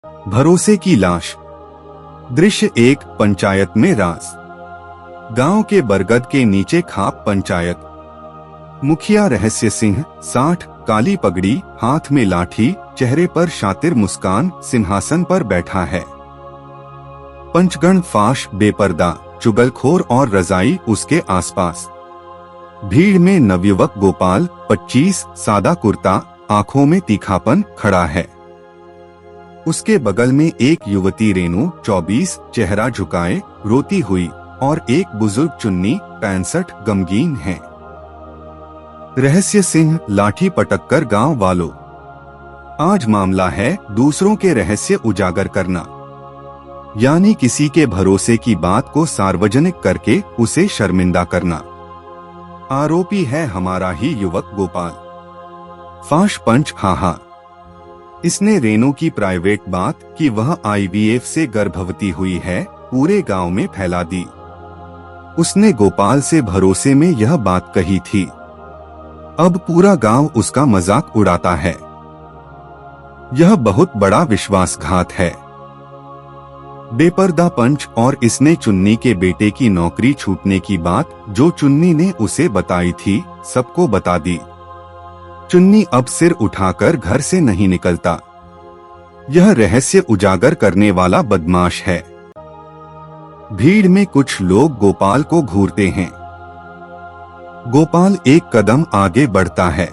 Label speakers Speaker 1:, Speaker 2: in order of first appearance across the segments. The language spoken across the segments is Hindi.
Speaker 1: भरोसे की लाश। दृश्य 1, पंचायत में राज। गांव के बरगद के नीचे खाप पंचायत। मुखिया रहस्य सिंह 60, काली पगड़ी, हाथ में लाठी, चेहरे पर शातिर मुस्कान, सिंहासन पर बैठा है। पंचगण फाश, बेपर्दा, चुगलखोर और रजाई उसके आसपास। भीड़ में नवयुवक गोपाल 25, सादा कुर्ता, आंखों में तीखापन, खड़ा है। उसके बगल में एक युवती रेनू 24, चेहरा झुकाए, रोती हुई, और एक बुजुर्ग चुन्नी 65, गमगीन है। रहस्य सिंह लाठी पटककर गांव वालों। आज मामला है दूसरों के रहस्य उजागर करना, यानी किसी के भरोसे की बात को सार्वजनिक करके उसे शर्मिंदा करना। आरोपी है हमारा ही युवक गोपाल। फाश पंच हाहा। इसने रेनू की प्राइवेट बात कि वह IVF से गर्भवती हुई है पूरे गांव में फैला दी। उसने गोपाल से भरोसे में यह बात कही थी। अब पूरा गांव उसका मजाक उड़ाता है। यह बहुत बड़ा विश्वासघात है। बेपर्दा पंच। और इसने चुन्नी के बेटे की नौकरी छूटने की बात जो चुन्नी ने उसे बताई थी सबको बता दी। चुन्नी अब सिर उठाकर घर से नहीं निकलता। यह रहस्य उजागर करने वाला बदमाश है। भीड़ में कुछ लोग गोपाल को घूरते हैं। गोपाल एक कदम आगे बढ़ता है।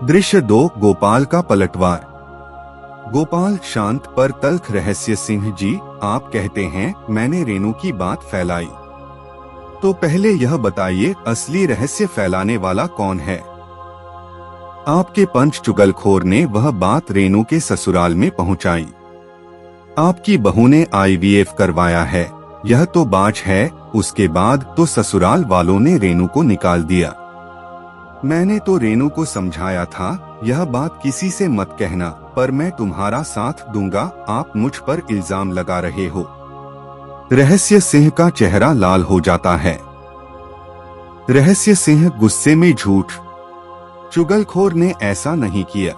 Speaker 1: दृश्य 2, गोपाल का पलटवार। गोपाल शांत पर तल्ख। रहस्य सिंह जी, आप कहते हैं मैंने रेनू की बात फैलाई, तो पहले यह बताइए असली रहस्य फैलाने वाला कौन है? आपके पंच चुगलखोर ने वह बात रेनू के ससुराल में पहुंचाई। आपकी बहू ने IVF करवाया है, यह तो बात है। उसके बाद तो ससुराल वालों ने रेनू को निकाल दिया। मैंने तो रेनू को समझाया था यह बात किसी से मत कहना, पर मैं तुम्हारा साथ दूंगा, आप मुझ पर इल्जाम लगा रहे हो। रहस्य सिंह का चेहरा लाल हो जाता है। रहस्य सिंह गुस्से में झूठ, चुगलखोर ने ऐसा नहीं किया।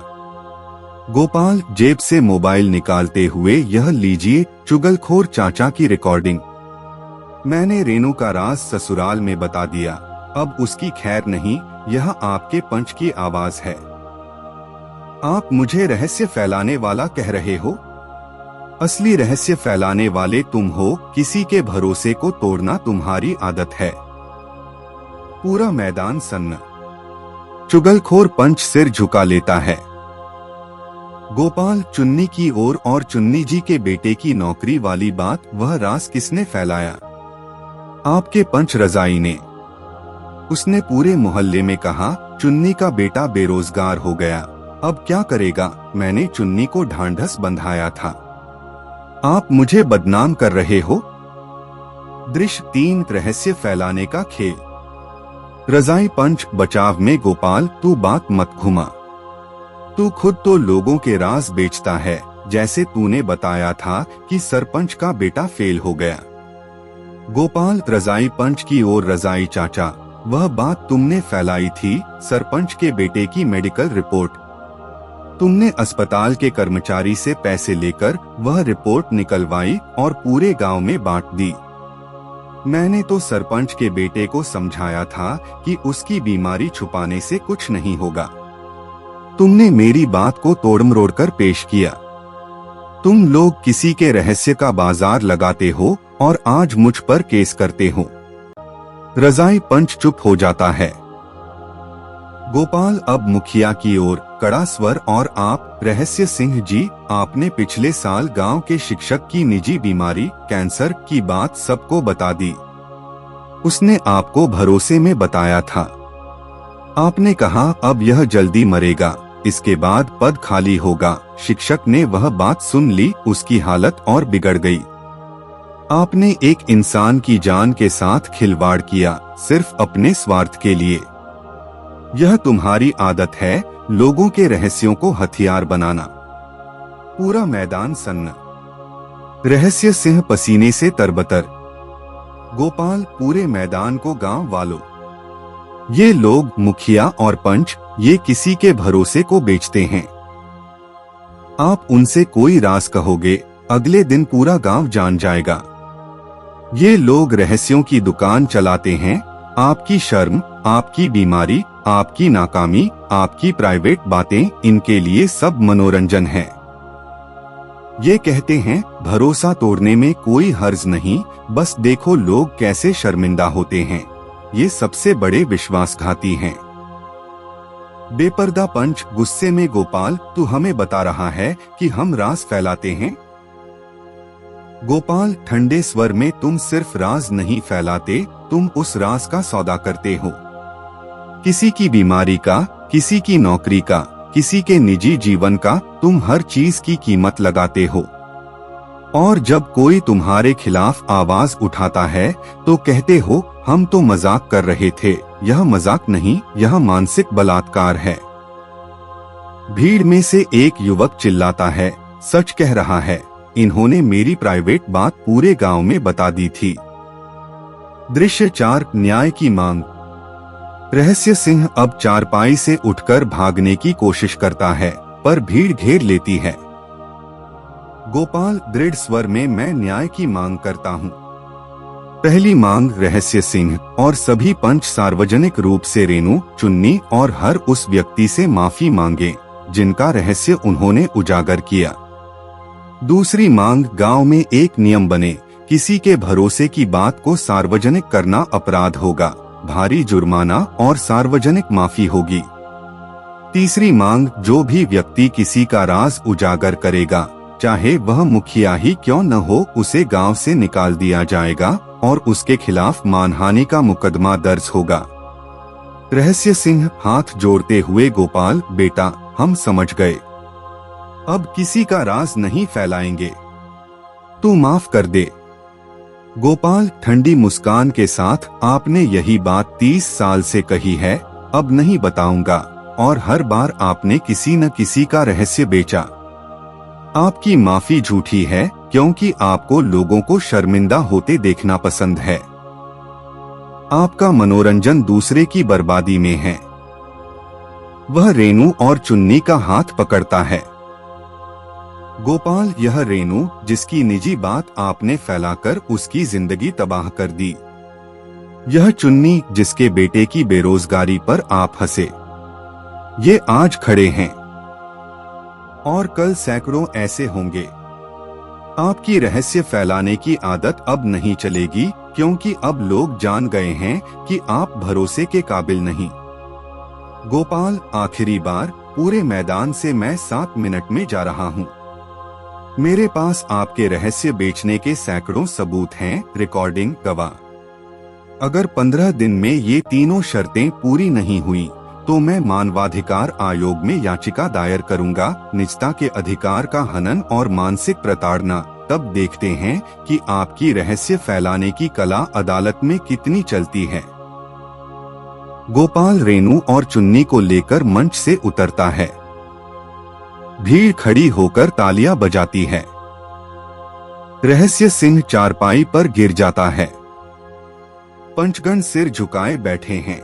Speaker 1: गोपाल जेब से मोबाइल निकालते हुए, यह लीजिए चुगलखोर चाचा की रिकॉर्डिंग। मैंने रेनू का राज ससुराल में बता दिया, अब उसकी खैर नहीं, यह आपके पंच की आवाज है। आप मुझे रहस्य फैलाने वाला कह रहे हो? असली रहस्य फैलाने वाले तुम हो। किसी के भरोसे को तोड़ना तुम्हारी आदत है। पूरा मैदान सन्न। चुगलखोर पंच सिर झुका लेता है। गोपाल चुन्नी की ओर, और चुन्नी जी के बेटे की नौकरी वाली बात, वह राज किसने फैलाया? आपके पंच रजाई ने। उसने पूरे मोहल्ले में कहा चुन्नी का बेटा बेरोजगार हो गया, अब क्या करेगा? मैंने चुन्नी को ढांढस बंधाया था। आप मुझे बदनाम कर रहे हो। दृश्य 3, रहस्य फैलाने का खेल। रजाई पंच बचाव में। गोपाल तू बात मत घुमा, तू खुद तो लोगों के राज बेचता है, जैसे तूने बताया था कि सरपंच का बेटा फेल हो गया। गोपाल रजाई पंच की ओर। रजाई चाचा, वह बात तुमने फैलाई थी, सरपंच के बेटे की मेडिकल रिपोर्ट। तुमने अस्पताल के कर्मचारी से पैसे लेकर वह रिपोर्ट निकलवाई और पूरे गांव में बांट दी। मैंने तो सरपंच के बेटे को समझाया था कि उसकी बीमारी छुपाने से कुछ नहीं होगा। तुमने मेरी बात को तोड़मरोड़ कर पेश किया। तुम लोग किसी के रहस्य का बाजार लगाते हो और आज मुझ पर केस करते हो। रजाई पंच चुप हो जाता है। गोपाल अब मुखिया की ओर, कड़ा स्वर। और आप रहस्य सिंह जी, आपने पिछले साल गांव के शिक्षक की निजी बीमारी कैंसर की बात सबको बता दी। उसने आपको भरोसे में बताया था। आपने कहा अब यह जल्दी मरेगा, इसके बाद पद खाली होगा। शिक्षक ने वह बात सुन ली, उसकी हालत और बिगड़ गई। आपने एक इंसान की जान के साथ खिलवाड़ किया, सिर्फ अपने स्वार्थ के लिए। यह तुम्हारी आदत है, लोगों के रहस्यों को हथियार बनाना। पूरा मैदान सन्न। रहस्य सिंह पसीने से तरबतर। गोपाल पूरे मैदान को गांव वालों। ये लोग मुखिया और पंच, ये किसी के भरोसे को बेचते हैं। आप उनसे कोई राज कहोगे, अगले दिन पूरा गांव जान जाएगा। ये लोग रहस्यों की दुकान चलाते हैं। आपकी शर्म, आपकी बीमारी, आपकी नाकामी, आपकी प्राइवेट बातें, इनके लिए सब मनोरंजन है। ये कहते हैं भरोसा तोड़ने में कोई हर्ज नहीं, बस देखो लोग कैसे शर्मिंदा होते हैं। ये सबसे बड़े विश्वासघाती हैं। बेपर्दा पंच गुस्से में, गोपाल तू हमें बता रहा है कि हम राज फैलाते हैं? गोपाल ठंडे स्वर में, तुम सिर्फ राज नहीं फैलाते, तुम उस राज का सौदा करते हो। किसी की बीमारी का, किसी की नौकरी का, किसी के निजी जीवन का, तुम हर चीज की कीमत लगाते हो। और जब कोई तुम्हारे खिलाफ आवाज उठाता है तो कहते हो हम तो मजाक कर रहे थे। यह मजाक नहीं, यह मानसिक बलात्कार है। भीड़ में से एक युवक चिल्लाता है, सच कह रहा है, इन्होंने मेरी प्राइवेट बात पूरे गांव में बता दी थी। दृश्य 4, न्याय की मांग। रहस्य सिंह अब चारपाई से उठकर भागने की कोशिश करता है, पर भीड़ घेर लेती है। गोपाल दृढ़ स्वर में, मैं न्याय की मांग करता हूँ। पहली मांग, रहस्य सिंह और सभी पंच सार्वजनिक रूप से रेनू, चुन्नी और हर उस व्यक्ति से माफी मांगे जिनका रहस्य उन्होंने उजागर किया। दूसरी मांग, गांव में एक नियम बने, किसी के भरोसे की बात को सार्वजनिक करना अपराध होगा, भारी जुर्माना और सार्वजनिक माफी होगी। तीसरी मांग, जो भी व्यक्ति किसी का राज उजागर करेगा, चाहे वह मुखिया ही क्यों न हो, उसे गांव से निकाल दिया जाएगा और उसके खिलाफ मानहानि का मुकदमा दर्ज होगा। रहस्य सिंह हाथ जोड़ते हुए, गोपाल बेटा हम समझ गए, अब किसी का राज नहीं फैलाएंगे, तू माफ कर दे। गोपाल ठंडी मुस्कान के साथ, आपने यही बात 30 साल से कही है, अब नहीं बताऊंगा, और हर बार आपने किसी न किसी का रहस्य बेचा। आपकी माफी झूठी है क्योंकि आपको लोगों को शर्मिंदा होते देखना पसंद है। आपका मनोरंजन दूसरे की बर्बादी में है। वह रेनू और चुन्नी का हाथ पकड़ता है। गोपाल, यह रेनू जिसकी निजी बात आपने फैलाकर उसकी जिंदगी तबाह कर दी। यह चुन्नी जिसके बेटे की बेरोजगारी पर आप हंसे। ये आज खड़े हैं और कल सैकड़ों ऐसे होंगे। आपकी रहस्य फैलाने की आदत अब नहीं चलेगी क्योंकि अब लोग जान गए हैं कि आप भरोसे के काबिल नहीं। गोपाल, आखिरी बार, पूरे मैदान से मैं 7 मिनट में जा रहा हूँ। मेरे पास आपके रहस्य बेचने के सैकड़ों सबूत हैं, रिकॉर्डिंग, गवाह। अगर 15 दिन में ये तीनों शर्तें पूरी नहीं हुई तो मैं मानवाधिकार आयोग में याचिका दायर करूंगा, निजता के अधिकार का हनन और मानसिक प्रताड़ना। तब देखते हैं कि आपकी रहस्य फैलाने की कला अदालत में कितनी चलती है। गोपाल रेनू और चुन्नी को लेकर मंच से उतरता है। भीड़ खड़ी होकर तालियां बजाती है। रहस्य सिंह चारपाई पर गिर जाता है। पंचगण सिर झुकाए बैठे हैं।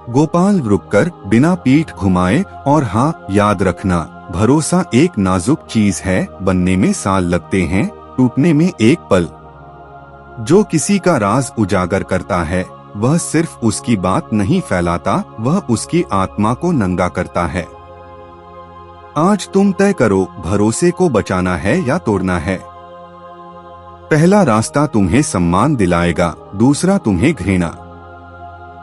Speaker 1: गोपाल रुककर बिना पीठ घुमाए, और हाँ याद रखना, भरोसा एक नाजुक चीज है, बनने में साल लगते हैं, टूटने में एक पल। जो किसी का राज उजागर करता है वह सिर्फ उसकी बात नहीं फैलाता, वह उसकी आत्मा को नंगा करता है। आज तुम तय करो, भरोसे को बचाना है या तोड़ना है। पहला रास्ता तुम्हें सम्मान दिलाएगा, दूसरा तुम्हें घृणा।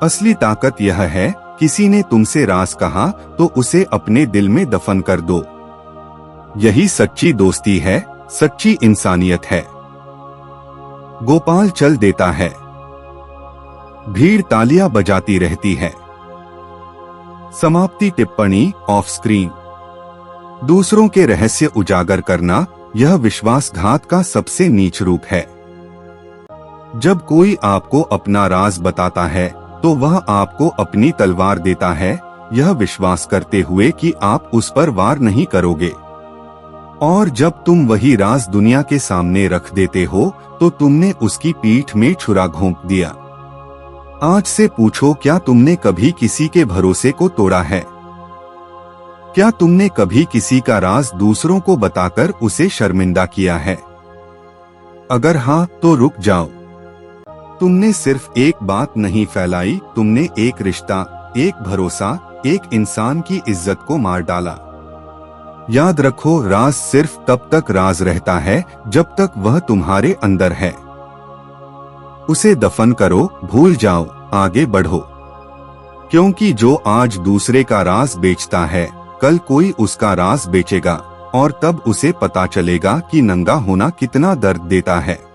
Speaker 1: असली ताकत यह है, किसी ने तुमसे राज कहा तो उसे अपने दिल में दफन कर दो। यही सच्ची दोस्ती है, सच्ची इंसानियत है। गोपाल चल देता है। भीड़ तालियां बजाती रहती है। समाप्ति टिप्पणी, ऑफ स्क्रीन। दूसरों के रहस्य उजागर करना यह विश्वासघात का सबसे नीच रूप है। जब कोई आपको अपना राज बताता है तो वह आपको अपनी तलवार देता है, यह विश्वास करते हुए कि आप उस पर वार नहीं करोगे। और जब तुम वही राज दुनिया के सामने रख देते हो तो तुमने उसकी पीठ में छुरा घोंप दिया। आज से पूछो, क्या तुमने कभी किसी के भरोसे को तोड़ा है? क्या तुमने कभी किसी का राज दूसरों को बताकर उसे शर्मिंदा किया है? अगर हाँ, तो रुक जाओ। तुमने सिर्फ एक बात नहीं फैलाई, तुमने एक रिश्ता, एक भरोसा, एक इंसान की इज्जत को मार डाला। याद रखो, राज सिर्फ तब तक राज रहता है जब तक वह तुम्हारे अंदर है। उसे दफन करो, भूल जाओ, आगे बढ़ो। क्योंकि जो आज दूसरे का राज बेचता है, कल कोई उसका राज बेचेगा और तब उसे पता चलेगा कि नंगा होना कितना दर्द देता है।